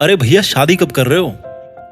अरे भैया, शादी कब कर रहे हो?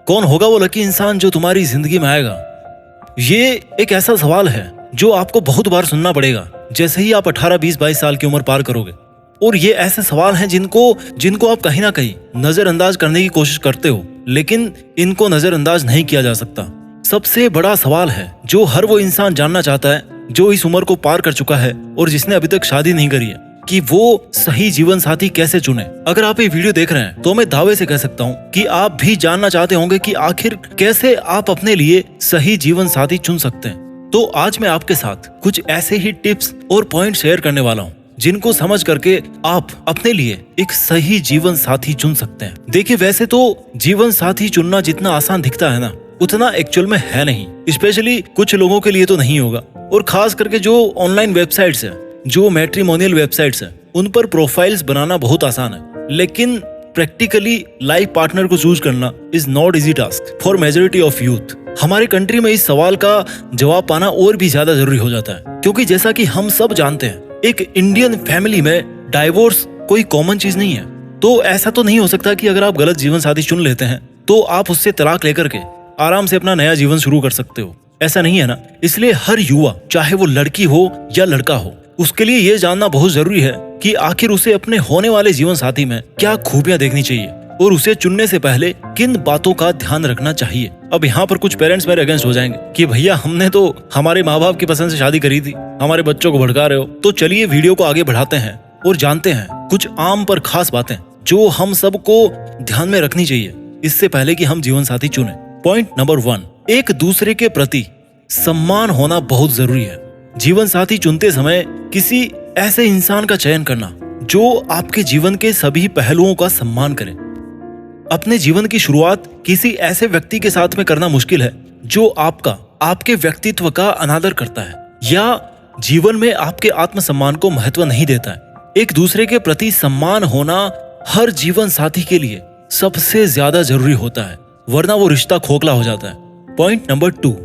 कौन होगा वो लकी इंसान जो तुम्हारी जिंदगी में आएगा? ये एक ऐसा सवाल है जो आपको बहुत बार सुनना पड़ेगा जैसे ही आप 18, 20, 22 साल की उम्र पार करोगे। और ये ऐसे सवाल हैं जिनको आप कहीं ना कहीं नजरअंदाज करने की कोशिश करते हो, लेकिन इनको नजरअंदाज नहीं किया जा सकता। सबसे बड़ा सवाल है जो हर वो इंसान जानना चाहता है जो इस उम्र को पार कर चुका है और जिसने अभी तक शादी नहीं करी है, कि वो सही जीवन साथी कैसे चुने। अगर आप ये वीडियो देख रहे हैं तो मैं दावे से कह सकता हूँ कि आप भी जानना चाहते होंगे कि आखिर कैसे आप अपने लिए सही जीवन साथी चुन सकते हैं। तो आज मैं आपके साथ कुछ ऐसे ही टिप्स और पॉइंट शेयर करने वाला हूँ जिनको समझ करके आप अपने लिए एक सही जीवन साथी चुन सकते हैं। देखिए, वैसे तो जीवन साथी चुनना जितना आसान दिखता है ना, उतना एक्चुअल में है नहीं। स्पेशली कुछ लोगों के लिए तो नहीं होगा, और खास करके जो ऑनलाइन वेबसाइट्स है, जो मैट्रिमोनियल वेबसाइट्स हैं, उन पर प्रोफाइल्स बनाना बहुत आसान है, लेकिन प्रैक्टिकली लाइफ पार्टनर को चूज करना is not easy task for majority of youth. हमारे कंट्री में इस सवाल का जवाब पाना और भी ज्यादा जरूरी हो जाता है, क्योंकि जैसा कि हम सब जानते हैं, एक इंडियन फैमिली में डाइवोर्स कोई कॉमन चीज नहीं है। तो ऐसा तो नहीं हो सकता कि अगर आप गलत जीवन साथी चुन लेते हैं तो आप उससे तलाक लेकर के आराम से अपना नया जीवन शुरू कर सकते हो। ऐसा नहीं है ना। इसलिए हर युवा, चाहे वो लड़की हो या लड़का हो, उसके लिए ये जानना बहुत जरूरी है कि आखिर उसे अपने होने वाले जीवन साथी में क्या खूबियां देखनी चाहिए और उसे चुनने से पहले किन बातों का ध्यान रखना चाहिए। अब यहाँ पर कुछ पेरेंट्स मेरे अगेंस्ट हो जाएंगे कि भैया, हमने तो हमारे माँ बाप की पसंद से शादी करी थी, हमारे बच्चों को भड़का रहे हो। तो चलिए वीडियो को आगे बढ़ाते हैं और जानते हैं कुछ आम पर खास बातें जो हम सबको ध्यान में रखनी चाहिए इससे पहले कि हम जीवन साथी चुने। पॉइंट नंबर 1, एक दूसरे के प्रति सम्मान होना बहुत जरूरी है। जीवन साथी चुनते समय किसी ऐसे इंसान का चयन करना जो आपके जीवन के सभी पहलुओं का सम्मान करे। अपने जीवन की शुरुआत किसी ऐसे व्यक्ति के साथ में करना मुश्किल है जो आपके व्यक्तित्व का अनादर करता है या जीवन में आपके आत्मसम्मान को महत्व नहीं देता है। एक दूसरे के प्रति सम्मान होना हर जीवन साथी के लिए सबसे ज्यादा जरूरी होता है, वरना वो रिश्ता खोखला हो जाता है। पॉइंट नंबर 2,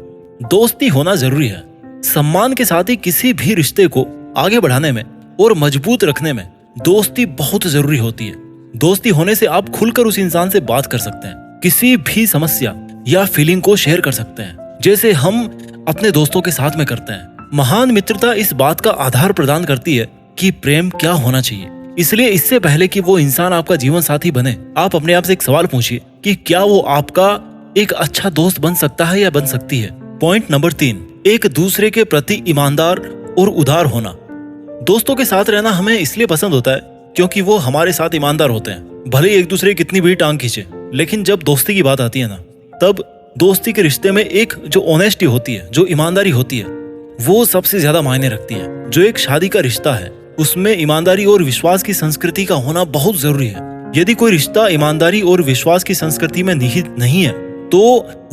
दोस्ती होना जरूरी है। सम्मान के साथ ही किसी भी रिश्ते को आगे बढ़ाने में और मजबूत रखने में दोस्ती बहुत जरूरी होती है। दोस्ती होने से आप खुलकर उस इंसान से बात कर सकते हैं, किसी भी समस्या या फीलिंग को शेयर कर सकते हैं, जैसे हम अपने दोस्तों के साथ में करते हैं। महान मित्रता इस बात का आधार प्रदान करती है कि प्रेम क्या होना चाहिए। इसलिए इससे पहले कि वो इंसान आपका जीवन साथी बने, आप अपने आप से एक सवाल पूछिए कि क्या वो आपका एक अच्छा दोस्त बन सकता है या बन सकती है। पॉइंट नंबर 3, एक दूसरे के प्रति ईमानदार और उदार होना। दोस्तों के साथ रहना हमें इसलिए पसंद होता है क्योंकि वो हमारे साथ ईमानदार होते हैं, भले एक दूसरे की कितनी भी टांग खींचे। लेकिन जब दोस्ती की बात आती है ना, तब दोस्ती के रिश्ते में एक जो ऑनेस्टी होती है, जो ईमानदारी होती है, वो सबसे ज्यादा मायने रखती है। जो एक शादी का रिश्ता है उसमें ईमानदारी और विश्वास की संस्कृति का होना बहुत जरूरी है। यदि कोई रिश्ता ईमानदारी और विश्वास की संस्कृति में निहित नहीं है तो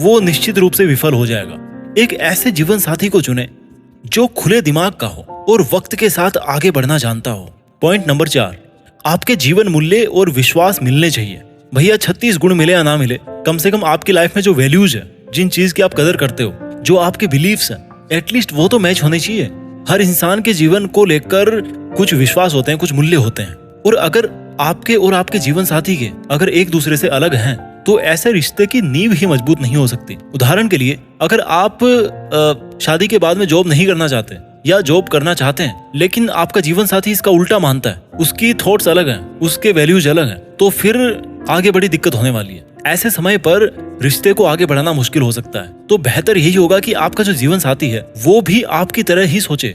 वो निश्चित रूप से विफल हो जाएगा। एक ऐसे जीवन साथी को चुने जो खुले दिमाग का हो और वक्त के साथ आगे बढ़ना जानता हो। पॉइंट नंबर 4, आपके जीवन मूल्य और विश्वास मिलने चाहिए। भैया, 36 गुण मिले या ना मिले, कम से कम आपकी लाइफ में जो वैल्यूज है, जिन चीज की आप कदर करते हो, जो आपके बिलीव्स हैं, एटलीस्ट वो तो मैच होने चाहिए। हर इंसान के जीवन को लेकर कुछ विश्वास होते हैं, कुछ मूल्य होते हैं, और अगर आपके और आपके जीवन साथी के अगर एक दूसरे से अलग हैं तो ऐसे रिश्ते की नींव ही मजबूत नहीं हो सकती। उदाहरण के लिए, अगर आप शादी के बाद में जॉब नहीं करना चाहते या जॉब करना चाहते हैं लेकिन आपका जीवन साथी इसका उल्टा मानता है, उसकी थॉट्स अलग हैं, उसके वैल्यूज अलग हैं, तो फिर आगे बड़ी दिक्कत होने वाली है। ऐसे समय पर रिश्ते को आगे बढ़ाना मुश्किल हो सकता है। तो बेहतर यही होगा कि आपका जो जीवन साथी है वो भी आपकी तरह ही सोचे,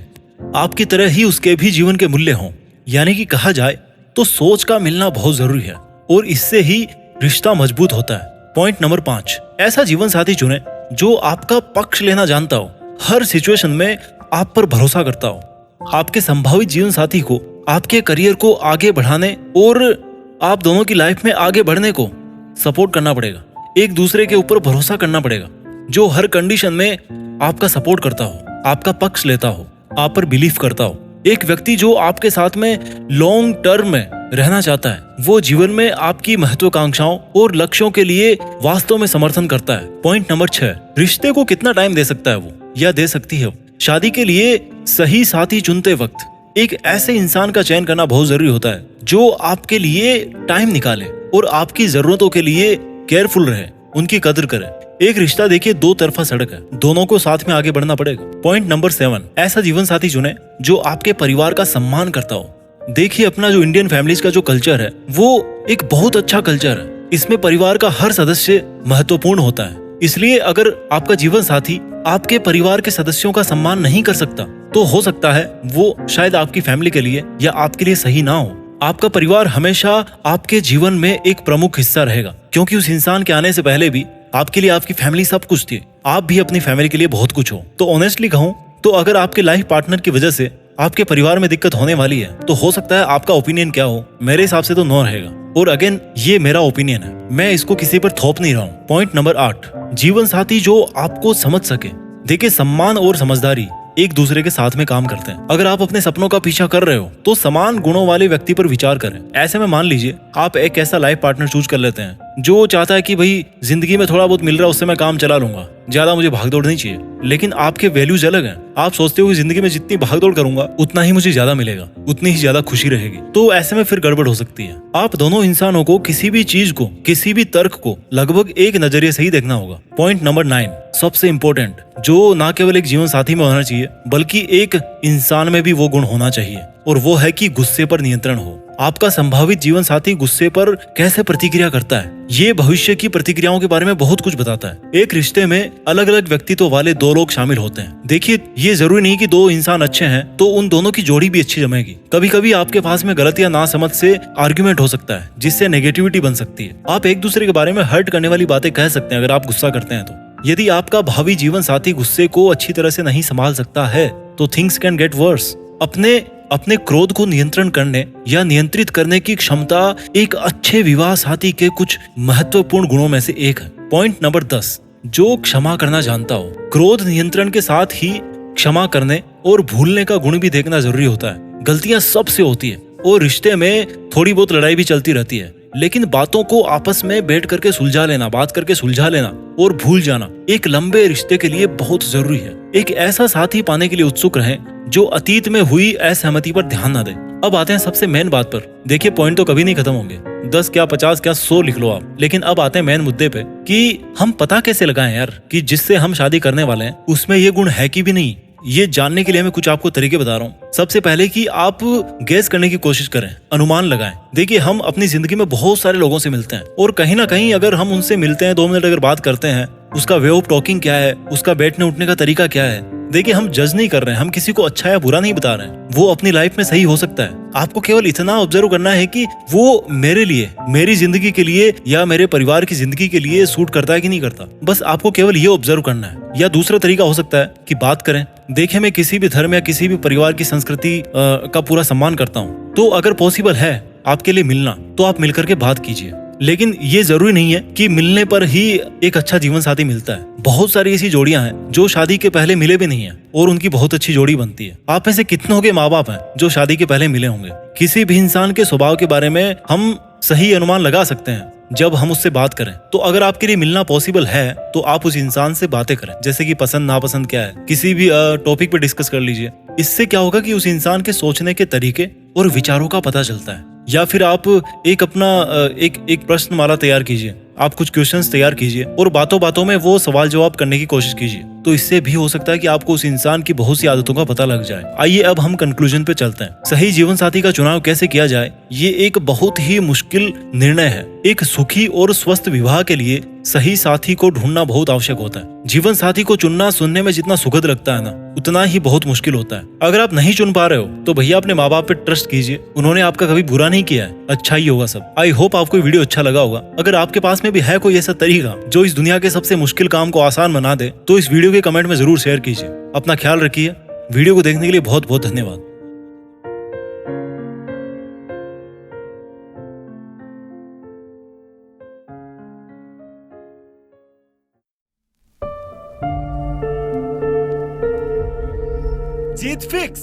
आपकी तरह ही उसके भी जीवन के मूल्य हों। यानी कि कहा जाए तो सोच का मिलना बहुत जरूरी है और इससे ही रिश्ता मजबूत होता है। पॉइंट नंबर 5, ऐसा जीवन साथी चुने जो आपका पक्ष लेना जानता हो, हर सिचुएशन में आप पर भरोसा करता हो। आपके संभावित जीवन साथी को आपके करियर को आगे बढ़ाने और आप दोनों की लाइफ में आगे बढ़ने को सपोर्ट करना पड़ेगा। एक दूसरे के ऊपर भरोसा करना पड़ेगा, जो हर कंडीशन में आपका सपोर्ट करता हो, आपका पक्ष लेता हो, आप पर बिलीव करता हो। एक व्यक्ति जो आपके साथ में लॉन्ग टर्म में रहना चाहता है, वो जीवन में आपकी महत्वाकांक्षाओं और लक्ष्यों के लिए वास्तव में समर्थन करता है। पॉइंट नंबर 6, रिश्ते को कितना टाइम दे सकता है वो या दे सकती है वो। शादी के लिए सही साथी चुनते वक्त एक ऐसे इंसान का चयन करना बहुत जरूरी होता है जो आपके लिए टाइम निकाले, और आपकी जरूरतों के लिए केयरफुल रहे, उनकी कदर करें। एक रिश्ता देखिए दो तरफा सड़क है, दोनों को साथ में आगे बढ़ना पड़ेगा। पॉइंट नंबर 7, ऐसा जीवन साथी चुने जो आपके परिवार का सम्मान करता हो। देखिए अपना जो इंडियन फैमिलीज का जो कल्चर है वो एक बहुत अच्छा कल्चर है। इसमें परिवार का हर सदस्य महत्वपूर्ण होता है। इसलिए अगर आपका जीवन साथी आपके परिवार के सदस्यों का सम्मान नहीं कर सकता तो हो सकता है वो शायद आपकी फैमिली के लिए या आपके लिए सही ना हो। आपका परिवार हमेशा आपके जीवन में एक प्रमुख हिस्सा रहेगा, क्योंकि उस इंसान के आने से पहले भी आपके लिए आपकी फैमिली सब कुछ थी। आप भी अपनी फैमिली के लिए बहुत कुछ हो। तो ऑनेस्टली कहूँ तो अगर आपके लाइफ पार्टनर की वजह से आपके परिवार में दिक्कत होने वाली है तो हो सकता है आपका ओपिनियन क्या हो, मेरे हिसाब से तो नो रहेगा। और अगेन ये मेरा ओपिनियन है, मैं इसको किसी पर थोप नहीं रहा हूँ। पॉइंट नंबर 8, जीवन साथी जो आपको समझ सके। देखिए सम्मान और समझदारी एक दूसरे के साथ में काम करते हैं। अगर आप अपने सपनों का पीछा कर रहे हो तो समान गुणों वाले व्यक्ति पर विचार करें। ऐसे में मान लीजिए आप एक ऐसा लाइफ पार्टनर चूज कर लेते हैं जो चाहता है कि भाई जिंदगी में थोड़ा बहुत मिल रहा है उससे मैं काम चला लूंगा, ज्यादा मुझे भागदौड़ नहीं चाहिए। लेकिन आपके वैल्यूज अलग हैं। आप सोचते हो कि जिंदगी में जितनी भागदौड़ करूंगा उतना ही मुझे ज्यादा मिलेगा, उतनी ही ज्यादा खुशी रहेगी। तो ऐसे में फिर गड़बड़ हो सकती है। आप दोनों इंसानों को किसी भी चीज को, किसी भी तर्क को लगभग एक नजरिए से ही देखना होगा। पॉइंट नंबर 9, सबसे इंपॉर्टेंट, जो ना केवल एक जीवन साथी में होना चाहिए बल्कि एक इंसान में भी वो गुण होना चाहिए, और वो है कि गुस्से पर नियंत्रण हो। आपका संभावित जीवन साथी गुस्से पर कैसे प्रतिक्रिया करता है ये भविष्य की प्रतिक्रियाओं के बारे में बहुत कुछ बताता है। एक रिश्ते में अलग अलग व्यक्तित्व वाले दो लोग शामिल होते हैं। देखिए ये जरूरी नहीं कि दो इंसान अच्छे हैं तो उन दोनों की जोड़ी भी अच्छी जमेगी। कभी कभी आपके पास में गलत या नासमझ से आर्ग्यूमेंट हो सकता है जिससे नेगेटिविटी बन सकती है। आप एक दूसरे के बारे में हर्ट करने वाली बातें कह सकते हैं अगर आप गुस्सा करते हैं तो। यदि आपका भावी जीवन साथी गुस्से को अच्छी तरह से नहीं संभाल सकता है तो थिंग्स कैन गेट वर्स। अपने क्रोध को नियंत्रण करने या नियंत्रित करने की क्षमता एक अच्छे विवाह साथी के कुछ महत्वपूर्ण गुणों में से एक है। पॉइंट नंबर 10, जो क्षमा करना जानता हो। क्रोध नियंत्रण के साथ ही क्षमा करने और भूलने का गुण भी देखना जरूरी होता है। गलतियां सबसे होती है और रिश्ते में थोड़ी बहुत लड़ाई भी चलती रहती है, लेकिन बातों को आपस में बैठ करके सुलझा लेना, बात करके सुलझा लेना और भूल जाना एक लंबे रिश्ते के लिए बहुत जरूरी है। एक ऐसा साथी पाने के लिए उत्सुक रहें जो अतीत में हुई असहमति पर ध्यान ना दे। अब आते हैं सबसे मेन बात पर। देखिए पॉइंट तो कभी नहीं खत्म होंगे, 10 क्या 50 क्या 100 लिख लो आप, लेकिन अब आते हैं मेन मुद्दे पे कि हम पता कैसे लगाएं यार कि जिससे हम शादी करने वाले हैं उसमें ये गुण है कि भी नहीं। ये जानने के लिए मैं कुछ आपको तरीके बता रहा हूँ। सबसे पहले कि आप गैस करने की कोशिश करें, अनुमान लगाएं। देखिए हम अपनी जिंदगी में बहुत सारे लोगों से मिलते हैं और कहीं ना कहीं अगर हम उनसे मिलते हैं 2 मिनट अगर बात करते हैं, उसका वे ऑफ टॉकिंग क्या है, उसका बैठने उठने का तरीका क्या है। देखिए हम जज नहीं कर रहे हैं, हम किसी को अच्छा या बुरा नहीं बता रहे हैं। वो अपनी लाइफ में सही हो सकता है। आपको केवल इतना ऑब्जर्व करना है कि वो मेरे लिए, मेरी जिंदगी के लिए या मेरे परिवार की जिंदगी के लिए सूट करता है कि नहीं करता। बस आपको केवल ये ऑब्जर्व करना है। या दूसरा तरीका हो सकता है कि बात करें। देखिए मैं किसी भी धर्म या किसी भी परिवार की संस्कृति का पूरा सम्मान करता हूँ, तो अगर पॉसिबल है आपके लिए मिलना तो आप मिलकर के बात कीजिए। लेकिन ये जरूरी नहीं है कि मिलने पर ही एक अच्छा जीवन साथी मिलता है। बहुत सारी ऐसी जोड़ियां हैं जो शादी के पहले मिले भी नहीं है और उनकी बहुत अच्छी जोड़ी बनती है। आप में से कितनों के माँ बाप हैं जो शादी के पहले मिले होंगे। किसी भी इंसान के स्वभाव के बारे में हम सही अनुमान लगा सकते हैं जब हम उससे बात करें। तो अगर आपके लिए मिलना पॉसिबल है तो आप उस इंसान से बातें करें, जैसे कि पसंद नापसंद क्या है, किसी भी टॉपिक पे डिस्कस कर लीजिए। इससे क्या होगा कि उस इंसान के सोचने के तरीके और विचारों का पता चलता है। या फिर आप एक अपना एक प्रश्नमाला तैयार कीजिए, आप कुछ क्वेश्चंस तैयार कीजिए और बातों बातों में वो सवाल जवाब करने की कोशिश कीजिए। तो इससे भी हो सकता है कि आपको उस इंसान की बहुत सी आदतों का पता लग जाए। आइए अब हम कंक्लूजन पे चलते हैं। सही जीवन साथी का चुनाव कैसे किया जाए, ये एक बहुत ही मुश्किल निर्णय है। एक सुखी और स्वस्थ विवाह के लिए सही साथी को ढूंढना बहुत आवश्यक होता है। जीवन साथी को चुनना सुनने में जितना सुखद लगता है ना, उतना ही बहुत मुश्किल होता है। अगर आप नहीं चुन पा रहे हो तो भैया अपने माँ बाप पे ट्रस्ट कीजिए, उन्होंने आपका कभी बुरा नहीं किया है, अच्छा ही होगा सब। आई होप आपको वीडियो अच्छा लगा होगा। अगर आपके पास में भी है कोई ऐसा तरीका जो इस दुनिया के सबसे मुश्किल काम को आसान बना दे तो इस वीडियो के कमेंट में जरूर शेयर कीजिए। अपना ख्याल रखिए। वीडियो को देखने के लिए बहुत बहुत धन्यवाद। जीत फिक्स।